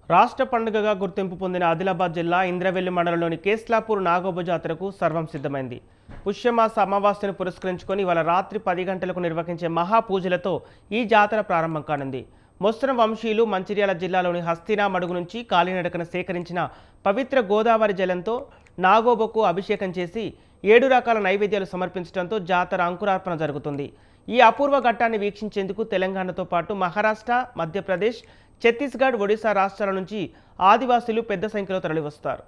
రాష్ట్ర పండుగగా గుర్తింపు పొందిన ఆదిలాబాద్ జిల్లా ఇంద్రవెల్లి మండలంలోని కేస్లాపూర్ నాగోబ జాతరకు సర్వం సిద్ధమైంది. పుష్యమాస అమావాస్యను పురస్కరించుకొని ఇవాళ రాత్రి 10 గంటలకు నిర్వహించే మహాపూజలతో ఈ జాతర ప్రారంభం కానుంది. మొస్రం వంశీయులు మంచిర్యాల జిల్లాలోని హస్తినా మడుగు నుంచి కాలినడకన సేకరించిన పవిత్ర గోదావరి జలంతో నాగోబకు అభిషేకం చేసి 7 రకాల నైవేద్యాలు సమర్పించడంతో జాతర అంకురార్పణ జరుగుతుంది. ఈ అపూర్వ ఘట్టాన్ని వీక్షించేందుకు తెలంగాణతో పాటు మహారాష్ట్ర, మధ్యప్రదేశ్, ఛత్తీస్గఢ్, ఒడిశా రాష్ట్రాల నుంచి ఆదివాసీలు పెద్ద సంఖ్యలో తరలివస్తారు.